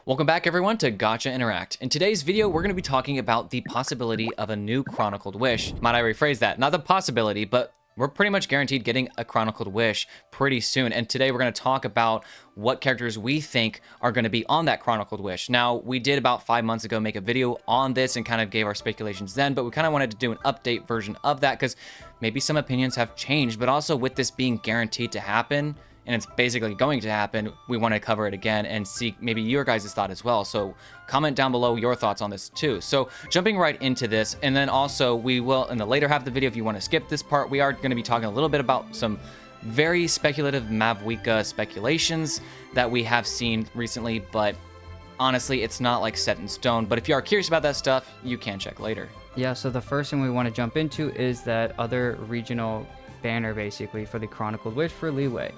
Welcome back everyone to Gacha Interact. In today's video, we're going to be talking about the possibility of a new Chronicled Wish. Might I rephrase that? Not the possibility, but we're pretty much guaranteed getting a Chronicled Wish pretty soon. And today we're going to talk about what characters we think are going to be on that Chronicled Wish. Now, we did about 5 months ago make a video on this and kind of gave our speculations then, but we kind of wanted to do an update version of that because maybe some opinions have changed, but also with this being guaranteed to happen, and it's basically going to happen, we want to cover it again and see maybe your guys' thought as well. So comment down below your thoughts on this too. So jumping right into this, and then also we will, in the later half of the video, if you want to skip this part, we are going to be talking a little bit about some very speculative Mavwika speculations that we have seen recently, but honestly, it's not like set in stone. But if you are curious about that stuff, you can check later. Yeah, so the first thing we want to jump into is that other regional banner basically for the Chronicled Wish for Liyue.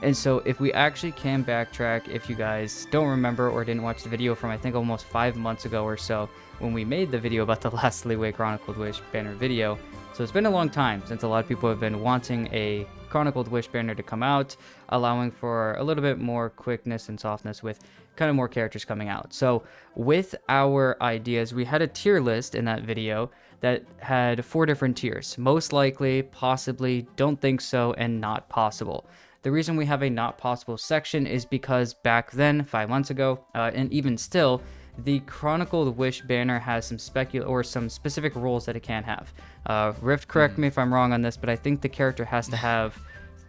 And so if we actually can backtrack, if you guys don't remember or didn't watch the video from I think almost 5 months ago or so, when we made the video about the last Liyue Chronicled Wish banner video. So it's been a long time since a lot of people have been wanting a Chronicled Wish banner to come out, allowing for a little bit more quickness and softness with kind of more characters coming out. So with our ideas, we had a tier list in that video that had 4 different tiers: most likely, possibly, don't think so, and not possible. The reason we have a not possible section is because back then, 5 months ago, and even still, the Chronicled Wish banner has some some specific rules that it can't have. Rift, correct me if I'm wrong on this, but I think the character has to have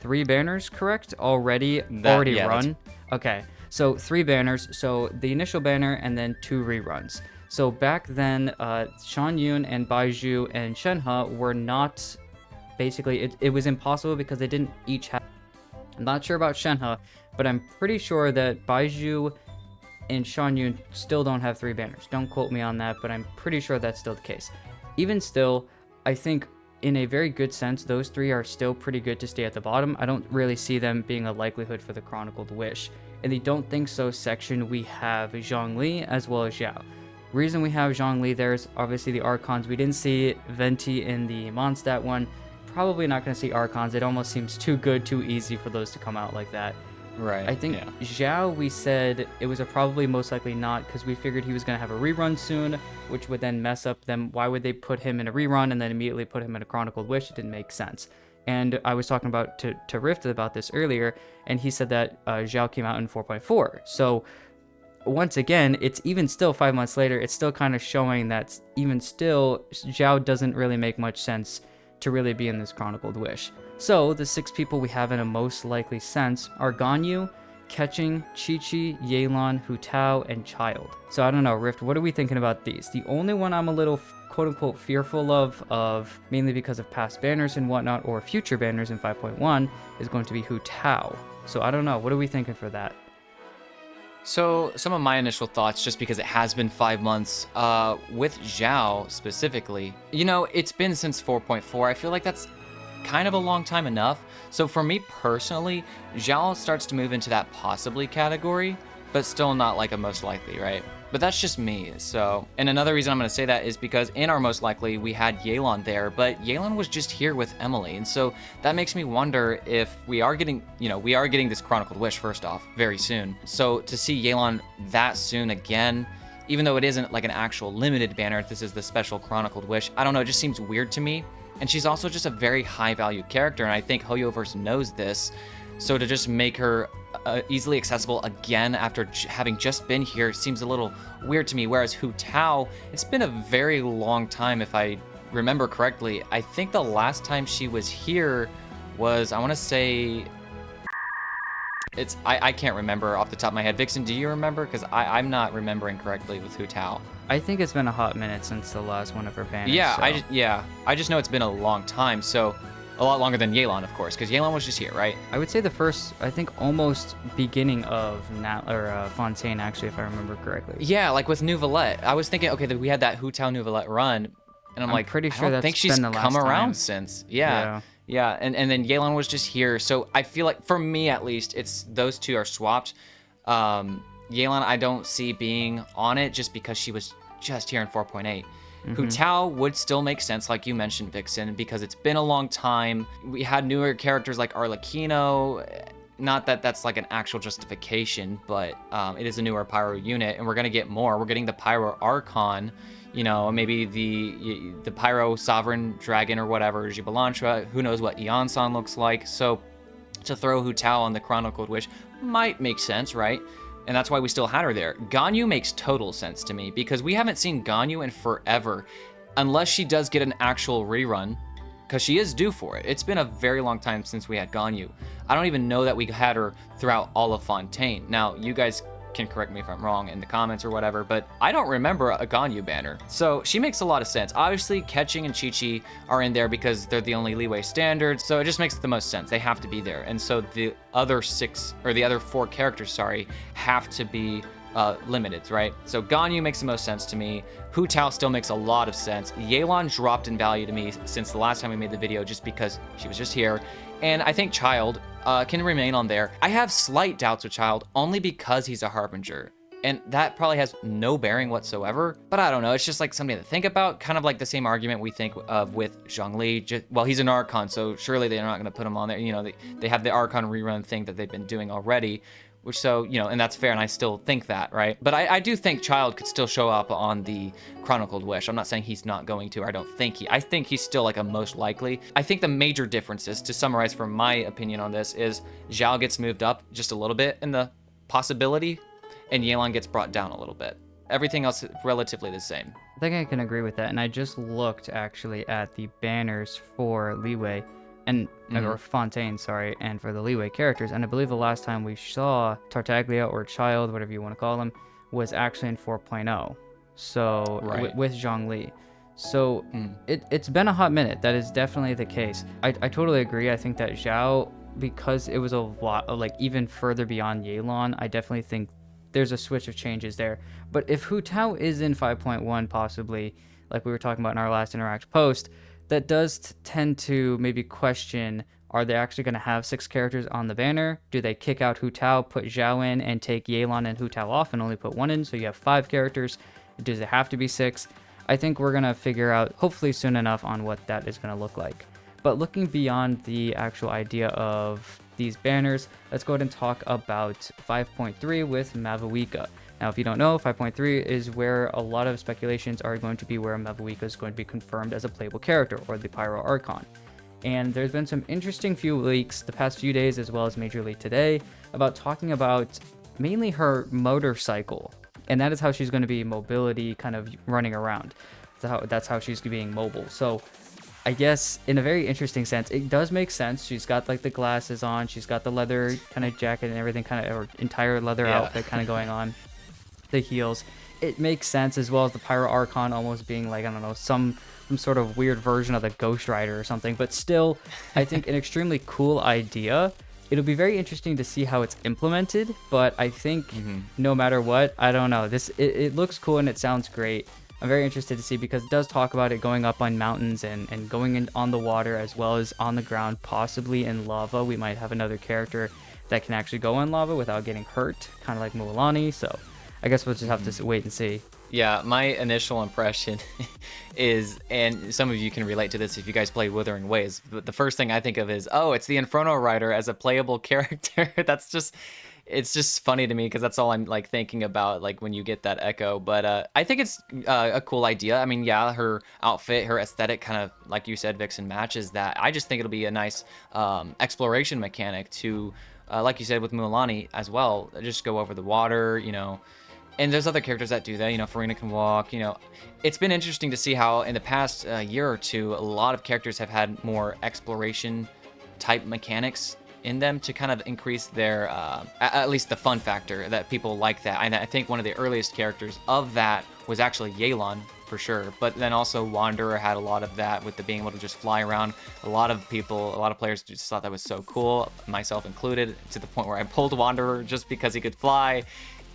3 banners, correct? Already run? Okay, so 3 banners. So the initial banner and then 2 reruns. So back then, Shanyun and Baizhu and Shenhe were not, basically, it was impossible because they didn't each have. I'm not sure about Shenhe, but I'm pretty sure that Baizhu and Shanyun still don't have 3 banners. Don't quote me on that, but I'm pretty sure that's still the case. Even still, I think in a very good sense, those 3 are still pretty good to stay at the bottom. I don't really see them being a likelihood for the Chronicled Wish. In the Don't Think So section, we have Zhongli as well as Xiao. Reason we have Zhongli there is obviously the Archons. We didn't see Venti in the Mondstadt one. Probably not going to see Archons. It almost seems too good, too easy for those to come out like that. Right. I think Xiao, we said it was a probably most likely not, because we figured he was going to have a rerun soon, which would then mess up them. Why would they put him in a rerun and then immediately put him in a Chronicled Wish? It didn't make sense. And I was talking about to Rift about this earlier, and he said that Xiao came out in 4.4. So once again, it's even still 5 months later, it's still kind of showing that even still, Xiao doesn't really make much sense to really be in this Chronicled Wish. So the 6 people we have in a most likely sense are Ganyu, Keqing, Qiqi, Yelan, Hu Tao, and Child. So I don't know, Rift, what are we thinking about these? The only one I'm a little quote-unquote fearful of, mainly because of past banners and whatnot, or future banners in 5.1, is going to be Hu Tao. So I don't know, what are we thinking for that? So some of my initial thoughts, just because it has been 5 months, with Xiao specifically, you know, it's been since 4.4. I feel like that's kind of a long time enough. So for me personally, Xiao starts to move into that possibly category, but still not like a most likely, right? But that's just me. So, and another reason I'm going to say that is because in our most likely, we had Yelan there, but Yelan was just here with Emily. And so that makes me wonder if we are getting, you know, we are getting this Chronicled Wish first off very soon. So to see Yelan that soon again, even though it isn't like an actual limited banner, this is the special Chronicled Wish, I don't know, it just seems weird to me. And she's also just a very high value character. And I think Hoyoverse knows this. So to just make her easily accessible again after having just been here seems a little weird to me. Whereas Hu Tao, it's been a very long time if I remember correctly. I think the last time she was here was, I want to say, I can't remember off the top of my head. Vixen, do you remember? Because I'm not remembering correctly with Hu Tao. I think it's been a hot minute since the last one of her banners. Yeah, so. I just know it's been a long time. So a lot longer than Yelan, of course, because Yelan was just here, right? I would say the first, I think almost beginning of Fontaine, actually, if I remember correctly. Yeah, like with Neuvillette. I was thinking, okay, that we had that Hu Tao Neuvillette run, and I'm like, pretty sure I don't think she's been the come last around time. since. Yeah. And then Yelan was just here, so I feel like, for me at least, it's those two are swapped. Yelan, I don't see being on it just because she was just here in 4.8. Hu Tao would still make sense, like you mentioned, Vixen, because it's been a long time. We had newer characters like Arlecchino, not that that's like an actual justification, but it is a newer Pyro unit, and we're gonna get more. We're getting the Pyro Archon, you know, maybe the Pyro Sovereign Dragon or whatever, Jibalantra. Who knows what Eon-san looks like? So to throw Hu Tao on the Chronicled Wish might make sense, right? And that's why we still had her there. Ganyu makes total sense to me because we haven't seen Ganyu in forever, unless she does get an actual rerun, because she is due for it. It's been a very long time since we had Ganyu. I don't even know that we had her throughout all of Fontaine. Now, you guys can correct me if I'm wrong in the comments or whatever, but I don't remember a Ganyu banner. So she makes a lot of sense. Obviously, Ketching and Chi-Chi are in there because they're the only Leeway standards, so it just makes the most sense. They have to be there. And so the other four characters, sorry, have to be limited, right? So Ganyu makes the most sense to me. Hu Tao still makes a lot of sense. Yelan dropped in value to me since the last time we made the video just because she was just here. And I think Child can remain on there. I have slight doubts with Child only because he's a Harbinger. And that probably has no bearing whatsoever. But I don't know. It's just like something to think about. Kind of like the same argument we think of with Zhongli. Well, he's an Archon, so surely they're not going to put him on there. You know, they have the Archon rerun thing that they've been doing already. Which, so, you know, and that's fair, and I still think that, right? But I do think Child could still show up on the Chronicled Wish. I'm not saying he's not going to, or I think he's still like a most likely. I think the major differences, to summarize from my opinion on this, is Zhao gets moved up just a little bit in the possibility, and Yelan gets brought down a little bit. Everything else is relatively the same. I think I can agree with that. And I just looked actually at the banners for Leeway and or Fontaine, sorry, and for the Leeway characters. And I believe the last time we saw Tartaglia or Child, whatever you want to call him, was actually in 4.0. So right. with Zhongli. So it's been a hot minute. That is definitely the case. I totally agree. I think that Zhao, because it was a lot of, like, even further beyond Yelan, I definitely think there's a switch of changes there. But if Hu Tao is in 5.1 possibly, like we were talking about in our last Interact post, that does tend to maybe question, are they actually going to have 6 characters on the banner? Do they kick out Hu Tao, put Zhao in, and take Yelan and Hu Tao off and only put 1 in, so you have 5 characters? Does it have to be 6? I think we're going to figure out, hopefully soon enough, on what that is going to look like. But looking beyond the actual idea of these banners, let's go ahead and talk about 5.3 with Mavuika. Now, if you don't know, 5.3 is where a lot of speculations are going to be where Mavuika is going to be confirmed as a playable character, or the Pyro Archon. And there's been some interesting few leaks the past few days, as well as Major League today, about talking about mainly her motorcycle. And that is how she's going to be mobility, kind of running around. That's how she's being mobile. So I guess in a very interesting sense, it does make sense. She's got like the glasses on, she's got the leather kind of jacket and everything, kind of, or entire leather outfit kind of going on. The heels, it makes sense, as well as the Pyro Archon almost being like, I don't know, some sort of weird version of the Ghost Rider or something. But still, I think an extremely cool idea. It'll be very interesting to see how it's implemented, but I think no matter what, I don't know, it looks cool and it sounds great. I'm very interested to see, because it does talk about it going up on mountains and going in on the water, as well as on the ground, possibly in lava. We might have another character that can actually go in lava without getting hurt, kind of like Mualani. So I guess we'll just have to wait and see. Yeah, my initial impression is, and some of you can relate to this if you guys played Wuthering Waves, but the first thing I think of is, oh, it's the Inferno Rider as a playable character. It's just funny to me, because that's all I'm like thinking about, like when you get that echo. But I think it's a cool idea. I mean, yeah, her outfit, her aesthetic, kind of like you said, Vixen, matches that. I just think it'll be a nice exploration mechanic to, like you said with Mualani as well, just go over the water, you know. And there's other characters that do that, you know, Farina can walk, you know. It's been interesting to see how in the past year or two, a lot of characters have had more exploration type mechanics in them to kind of increase their, at least the fun factor, that people like that. And I think one of the earliest characters of that was actually Yelan, for sure. But then also Wanderer had a lot of that with the being able to just fly around. A lot of players just thought that was so cool, myself included, to the point where I pulled Wanderer just because he could fly.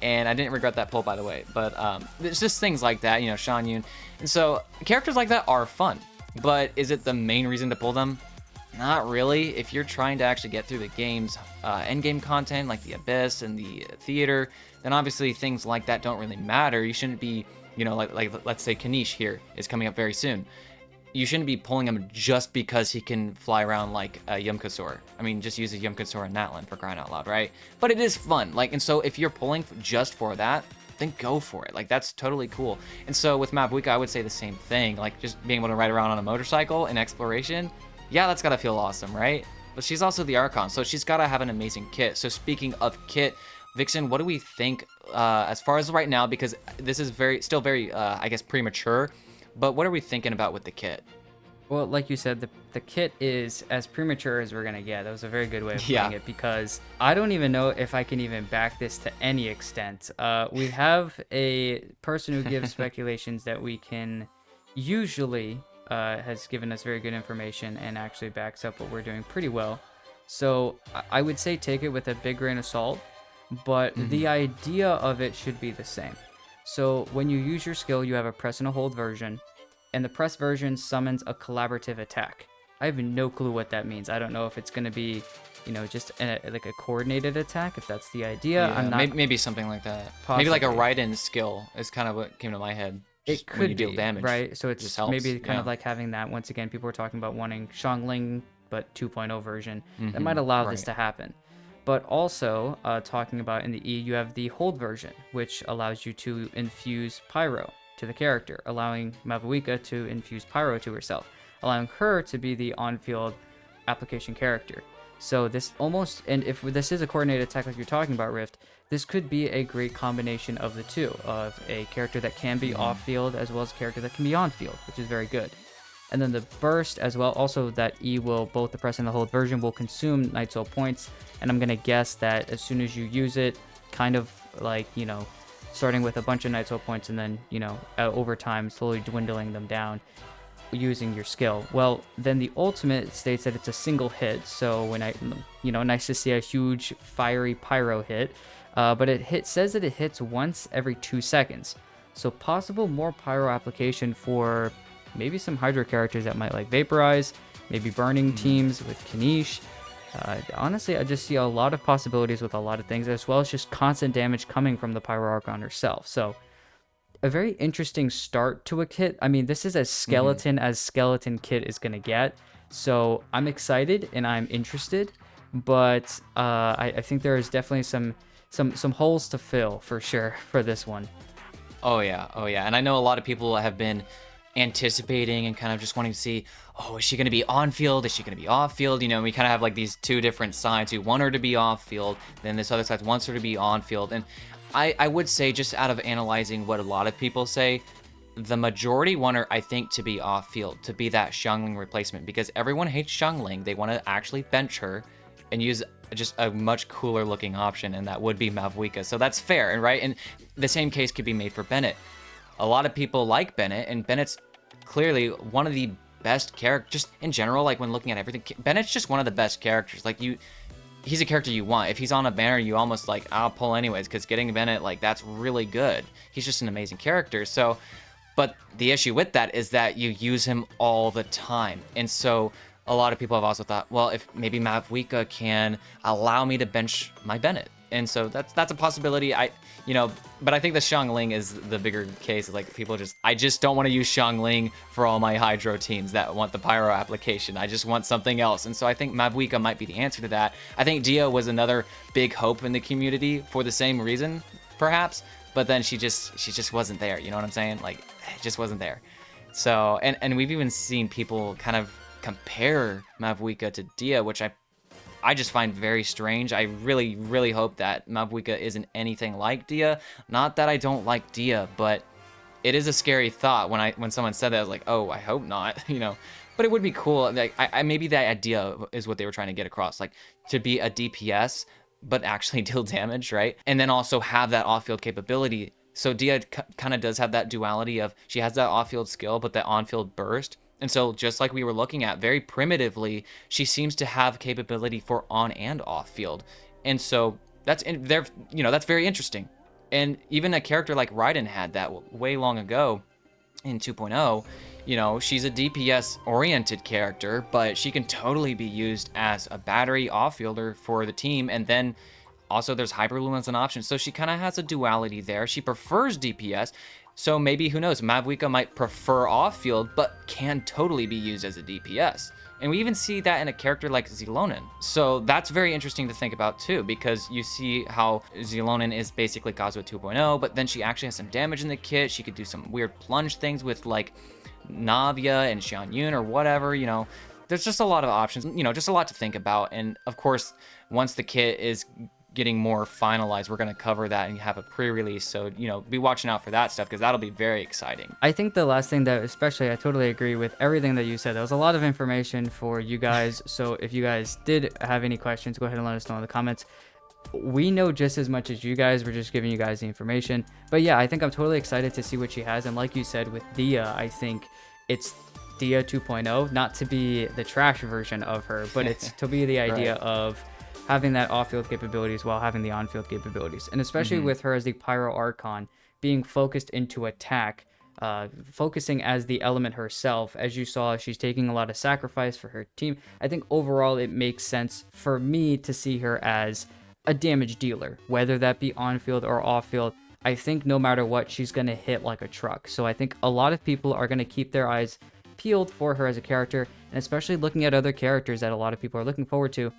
And I didn't regret that pull, by the way. But it's just things like that, you know, Shan Yun. And so characters like that are fun. But is it the main reason to pull them? Not really. If you're trying to actually get through the game's endgame content, like the Abyss and the Theater, then obviously things like that don't really matter. You shouldn't be, you know, like let's say Kanish here is coming up very soon. you shouldn't be pulling him just because he can fly around like a Yumkasor. I mean, just use a Yumkasor in Natlan for crying out loud, right? But it is fun. Like, and so if you're pulling just for that, then go for it. Like, that's totally cool. And so with Mavuika, I would say the same thing. Like, just being able to ride around on a motorcycle in exploration, yeah, that's gotta feel awesome, right? But she's also the Archon, so she's gotta have an amazing kit. So speaking of kit, Vixen, what do we think as far as right now? Because this is still very, I guess, premature. But what are we thinking about with the kit? Well, like you said, the kit is as premature as we're gonna get. That was a very good way of putting it, because I don't even know if I can even back this to any extent. We have a person who gives speculations that we can usually has given us very good information and actually backs up what we're doing pretty well. So I would say take it with a big grain of salt, but the idea of it should be the same. So when you use your skill, you have a press and a hold version, and the press version summons a collaborative attack. I have no clue what that means. I don't know if it's going to be, just like a coordinated attack, if that's the idea. Yeah, I'm not maybe something like that. Possibly. Maybe like a ride-in skill is kind of what came to my head. It could when you be, deal damage, right? So it's helps. maybe kind of like having that. Once again, people were talking about wanting Xiangling, but 2.0 version. That might allow this to happen. But also, talking about in the E, you have the hold version, which allows you to infuse Pyro to the character, allowing Mavuika to infuse Pyro to herself, allowing her to be the on-field application character. So this almost, and if this is a coordinated attack like you're talking about, Rift, this could be a great combination of the two, of a character that can be off-field as well as a character that can be on-field, which is very good. And then the burst as well, also that E will, both the press and the hold version will consume Night Soul points, and I'm going to guess that as soon as you use it, kind of like, starting with a bunch of Night Soul points and then, over time slowly dwindling them down using your skill. Well, then the ultimate states that it's a single hit, so when nice to see a huge fiery Pyro hit, but says that it hits once every 2 seconds. So possible more Pyro application for maybe some Hydra characters that might like Vaporize, maybe burning teams with Kanish. Honestly, I just see a lot of possibilities with a lot of things, as well as just constant damage coming from the Pyro Archon herself. So a very interesting start to a kit. I mean, this is as skeleton as skeleton kit is going to get. So I'm excited and I'm interested, but I think there is definitely some holes to fill for sure for this one. Oh yeah. And I know a lot of people have been anticipating and kind of just wanting to see, is she going to be on field? Is she going to be off field? We kind of have like these two different sides who want her to be off field, then this other side wants her to be on field. And I would say, just out of analyzing what a lot of people say, the majority want her, I think, to be off field, to be that Xiangling replacement, because everyone hates Xiangling. They want to actually bench her and use just a much cooler looking option, and that would be Mavuika. So that's fair, and right? And the same case could be made for Bennett. A lot of people like Bennett, and Bennett's clearly one of the best characters, just in general, like when looking at everything. Bennett's just one of the best characters. Like, he's a character you want. If he's on a banner, you almost like, I'll pull anyways, because getting Bennett, like, that's really good. He's just an amazing character. So, but the issue with that is that you use him all the time. And so a lot of people have also thought, well, if maybe Mavuika can allow me to bench my Bennett. And so that's a possibility. But I think the Xiangling is the bigger case. Like, people I just don't want to use Xiangling for all my Hydro teams that want the Pyro application. I just want something else. And so I think Mavuika might be the answer to that. I think Dia was another big hope in the community for the same reason, perhaps. But then she just wasn't there. You know what I'm saying? Like, it just wasn't there. So, and we've even seen people kind of compare Mavuika to Dia, which I just find very strange. I really, really hope that Mavuika isn't anything like Dia. Not that I don't like Dia, but it is a scary thought when someone said that. I was like, oh, I hope not, But it would be cool. Like, maybe that idea is what they were trying to get across, like to be a DPS but actually deal damage, right? And then also have that off-field capability. So Dia kind of does have that duality of, she has that off-field skill but that on-field burst. And so, just like we were looking at, very primitively, she seems to have capability for on and off field. And so that's very interesting. And even a character like Raiden had that way long ago in 2.0. She's a DPS oriented character, but she can totally be used as a battery off fielder for the team, and then Also, there's Hyperloom as an option, so she kind of has a duality there. She prefers DPS, so maybe, who knows, Mavuika might prefer off-field, but can totally be used as a DPS. And we even see that in a character like Zilonen. So that's very interesting to think about too, because you see how Zilonen is basically Kazuha 2.0, but then she actually has some damage in the kit. She could do some weird plunge things with like Navia and Xian Yun or whatever, you know. There's just a lot of options, you know, just a lot to think about. And of course, once the kit is getting more finalized, we're going to cover that and have a pre-release, so you know, be watching out for that stuff, because that'll be very exciting. I think the last thing that, especially, I totally agree with everything that you said. That was a lot of information for you guys. So if you guys did have any questions, go ahead and let us know in the comments. We know just as much as you guys. We're just giving you guys the information. But yeah, I think I'm totally excited to see what she has. And like you said with Dia, I think it's Dia 2.0, not to be the trash version of her, but it's to be the idea Right. of having that off-field capabilities while having the on-field capabilities. And especially with her as the Pyro Archon, being focused into attack, focusing as the element herself. As you saw, she's taking a lot of sacrifice for her team. I think overall it makes sense for me to see her as a damage dealer, whether that be on-field or off-field. I think no matter what, she's going to hit like a truck. So I think a lot of people are going to keep their eyes peeled for her as a character, and especially looking at other characters that a lot of people are looking forward to.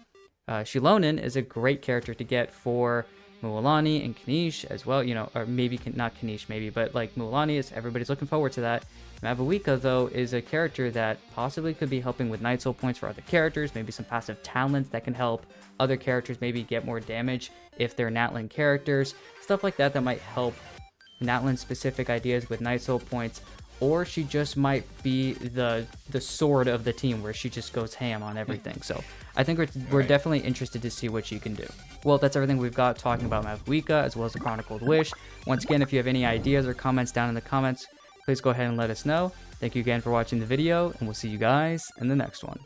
Xilonen is a great character to get for Mualani and Kanish as well, you know, or maybe not Kanish, maybe, but like Mualani is, everybody's looking forward to that. Mavuika, though, is a character that possibly could be helping with Night Soul points for other characters, maybe some passive talents that can help other characters maybe get more damage if they're Natlan characters, stuff like that that might help Natlan specific ideas with Night Soul points. Or she just might be the sword of the team, where she just goes ham on everything. So I think we're definitely interested to see what she can do. Well, that's everything we've got talking about Mavuika, as well as the Chronicled Wish. Once again, if you have any ideas or comments down in the comments, please go ahead and let us know. Thank you again for watching the video, and we'll see you guys in the next one.